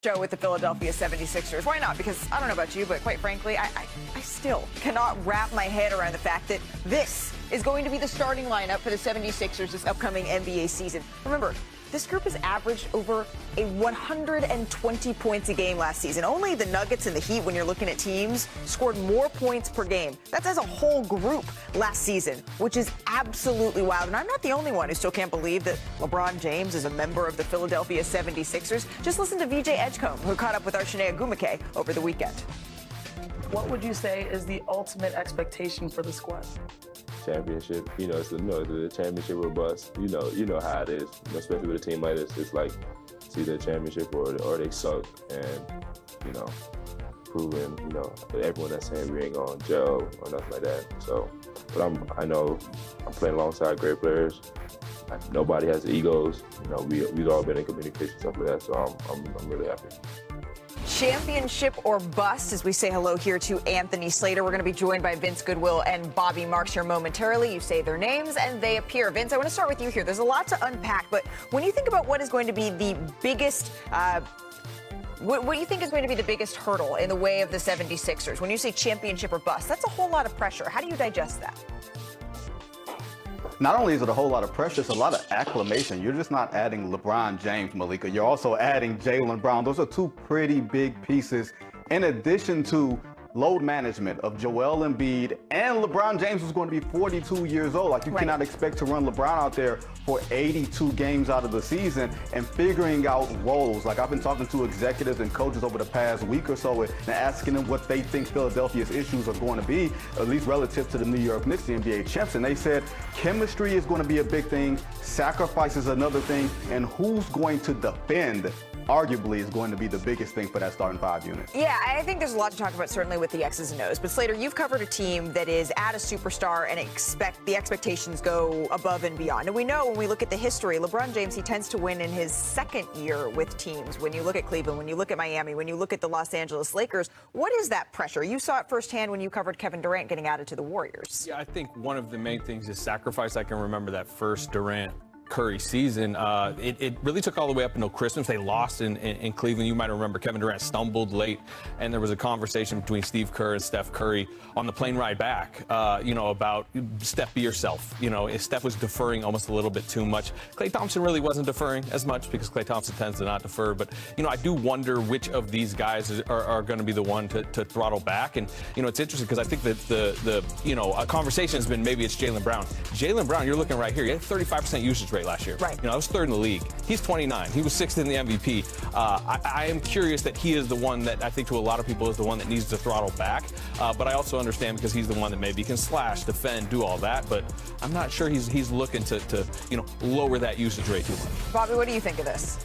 Show with the Philadelphia 76ers. Why not? Because I don't know about you, but quite frankly, I still cannot wrap my head around the fact that this is going to be the starting lineup for the 76ers this upcoming NBA season. Remember, this group has averaged over 120 points a game last season. Only the Nuggets and the Heat, when you're looking at teams, scored more points per game. That's as a whole group last season, which is absolutely wild. And I'm not the only one who still can't believe that LeBron James is a member of the Philadelphia 76ers. Just listen to VJ Edgecombe, who caught up with Arshanae Agumake over the weekend. What would you say is the ultimate expectation for the squad? Championship, it's the championship or bust. You know how it is, especially with a team like this. It's like it's either a championship or they suck, and proving everyone that's saying we ain't gonna gel or nothing like that. So, but I know I'm playing alongside great players. Nobody has egos. We've all been in communication stuff like that. So I'm really happy. Championship or bust, as we say hello here to Anthony Slater. We're going to be joined by Vince Goodwill and Bobby Marks here momentarily. You say their names and they appear. Vince, I want to start with you here. There's a lot to unpack, but when you think about what is going to be the biggest what do you think is going to be the biggest hurdle in the way of the 76ers? When you say championship or bust, that's a whole lot of pressure. How do you digest that? Not only is it a whole lot of pressure, it's a lot of acclamation. You're just not adding LeBron James, Malika. You're also adding Jaylen Brown. Those are two pretty big pieces, in addition to load management of Joel Embiid, and LeBron James is going to be 42 years old. Like, you cannot expect to run LeBron out there for 82 games out of the season and figuring out roles. Like, I've been talking to executives and coaches over the past week or so and asking them what they think Philadelphia's issues are going to be, at least relative to the New York Knicks, the NBA champs. And they said chemistry is going to be a big thing, sacrifice is another thing, and who's going to defend arguably is going to be the biggest thing for that starting five unit. Yeah, I think there's a lot to talk about, certainly with the X's and O's. But Slater, you've covered a team that is at a superstar and the expectations go above and beyond. And we know when we look at the history, LeBron James, he tends to win in his second year with teams. When you look at Cleveland, when you look at Miami, when you look at the Los Angeles Lakers, what is that pressure? You saw it firsthand when you covered Kevin Durant getting added to the Warriors. Yeah, I think one of the main things is sacrifice. I can remember that first Durant Curry season. It really took all the way up until Christmas. They lost in Cleveland. You might remember Kevin Durant stumbled late, and there was a conversation between Steve Kerr and Steph Curry on the plane ride back, about Steph, be yourself. Steph was deferring almost a little bit too much. Klay Thompson really wasn't deferring as much because Klay Thompson tends to not defer. But, I do wonder which of these guys are going to be the one to throttle back. And, it's interesting because I think that a conversation has been maybe it's Jaylen Brown. Jaylen Brown, you're looking right here. He had 35% usage rate last year. Right. I was third in the league. He's 29. He was sixth in the MVP. I am curious that he is the one that I think to a lot of people is the one that needs to throttle back. But I also understand because he's the one that maybe can slash, defend, do all that. But I'm not sure he's looking to lower that usage rate too much. Bobby, what do you think of this?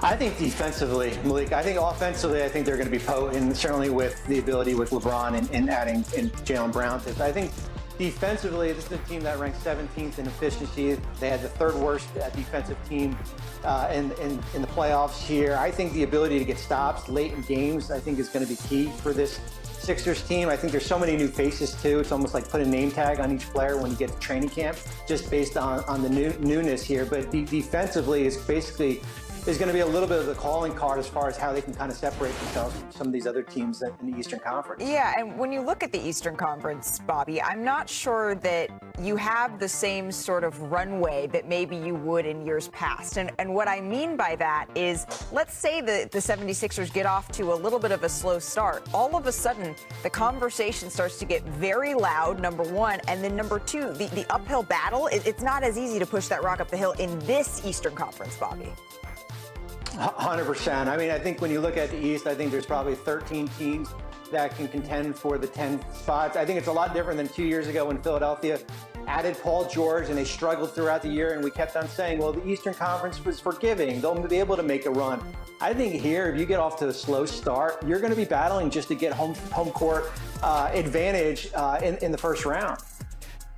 I think defensively, Malik, I think offensively, I think they're going to be potent, certainly with the ability with LeBron and adding in Jaylen Brown. I think defensively, this is a team that ranks 17th in efficiency. They had the third worst defensive team in the playoffs here. I think the ability to get stops late in games, I think, is going to be key for this Sixers team. I think there's so many new faces too. It's almost like put a name tag on each player when you get to training camp, just based on the newness here. But defensively is basically going to be a little bit of the calling card as far as how they can kind of separate themselves from some of these other teams in the Eastern Conference. Yeah, and when you look at the Eastern Conference, Bobby, I'm not sure that you have the same sort of runway that maybe you would in years past. And what I mean by that is, let's say the 76ers get off to a little bit of a slow start. All of a sudden, the conversation starts to get very loud, number one, and then number two, the uphill battle, it's not as easy to push that rock up the hill in this Eastern Conference, Bobby. 100%. I mean, I think when you look at the East, I think there's probably 13 teams that can contend for the 10 spots. I think it's a lot different than 2 years ago when Philadelphia added Paul George and they struggled throughout the year, and we kept on saying, well, the Eastern Conference was forgiving. They'll be able to make a run. I think here, if you get off to a slow start, you're going to be battling just to get home court advantage in the first round.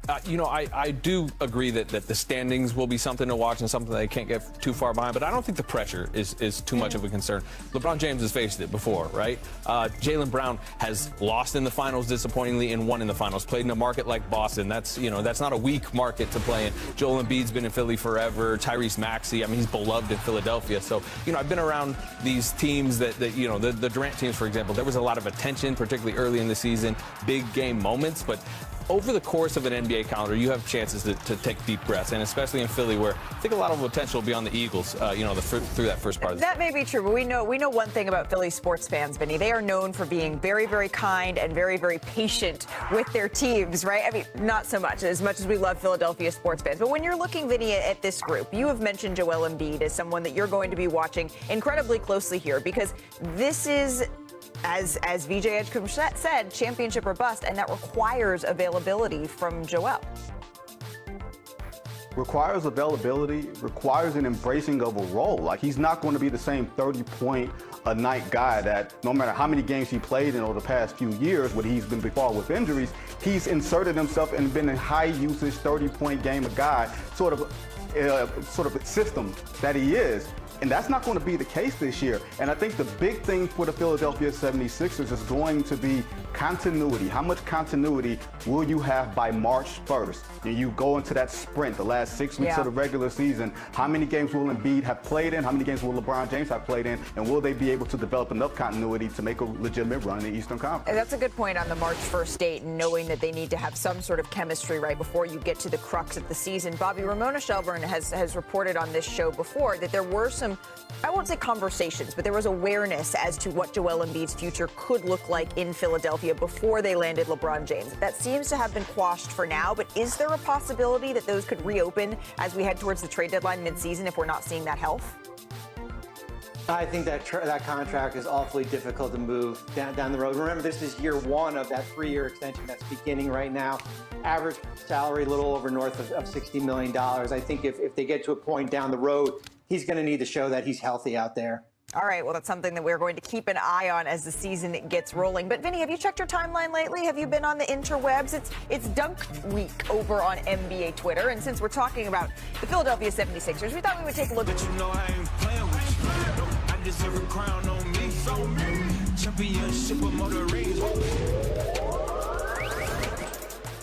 I do agree that the standings will be something to watch and something they can't get too far behind, but I don't think the pressure is too much of a concern. LeBron James has faced it before, right? Jaylen Brown has lost in the finals disappointingly and won in the finals. Played in a market like Boston. That's not a weak market to play in. Joel Embiid's been in Philly forever. Tyrese Maxey, I mean, he's beloved in Philadelphia. So, I've been around these teams that the Durant teams, for example, there was a lot of attention, particularly early in the season, big game moments, but over the course of an NBA calendar, you have chances to take deep breaths, and especially in Philly, where I think a lot of potential will be on the Eagles, through that first part of the That may be true, but we know one thing about Philly sports fans, Vinny. They are known for being very, very kind and very, very patient with their teams, right? I mean, not so much as we love Philadelphia sports fans. But when you're looking, Vinny, at this group, you have mentioned Joel Embiid as someone that you're going to be watching incredibly closely here, because this is, as VJ Edgecombe said, championship or bust, and that requires availability from Joel. Requires availability, requires an embracing of a role. Like, he's not going to be the same 30-point-a-night guy that no matter how many games he played in over the past few years, when he's been before with injuries, he's inserted himself and been a high-usage 30-point game a guy, sort of a system that he is. And that's not going to be the case this year. And I think the big thing for the Philadelphia 76ers is going to be continuity. How much continuity will you have by March 1st? And you go into that sprint, the last 6 weeks of the regular season. How many games will Embiid have played in? How many games will LeBron James have played in? And will they be able to develop enough continuity to make a legitimate run in the Eastern Conference? And that's a good point on the March 1st date, knowing that they need to have some sort of chemistry right before you get to the crux of the season. Bobby, Ramona Shelburne has reported on this show before that there were some, I won't say conversations, but there was awareness as to what Joel Embiid's future could look like in Philadelphia before they landed LeBron James. That seems to have been quashed for now, but is there a possibility that those could reopen as we head towards the trade deadline mid-season if we're not seeing that health? I think that contract is awfully difficult to move down the road. Remember, this is year one of that 3-year extension that's beginning right now. Average salary a little over north of $60 million. I think if they get to a point down the road, he's going to need to show that he's healthy out there. All right, well, that's something that we're going to keep an eye on as the season gets rolling. But, Vinny, have you checked your timeline lately? Have you been on the interwebs? It's Dunk Week over on NBA Twitter. And since we're talking about the Philadelphia 76ers, we thought we would take a look at I ain't playing with you. I deserve a crown on me. Championship with motor rings.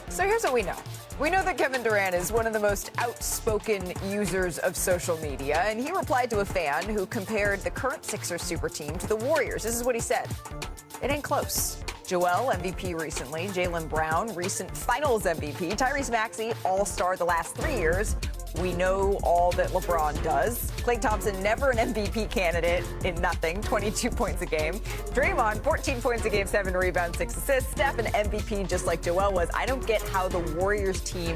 So here's what we know. We know that Kevin Durant is one of the most outspoken users of social media, and he replied to a fan who compared the current Sixers super team to the Warriors. This is what he said. It ain't close. Joel, MVP recently. Jaylen Brown, recent finals MVP. Tyrese Maxey, all-star the last 3 years. We know all that LeBron does. Klay Thompson, never an MVP candidate in nothing, 22 points a game. Draymond, 14 points a game, 7 rebounds, 6 assists. Steph, an MVP just like Joel was. I don't get how the Warriors team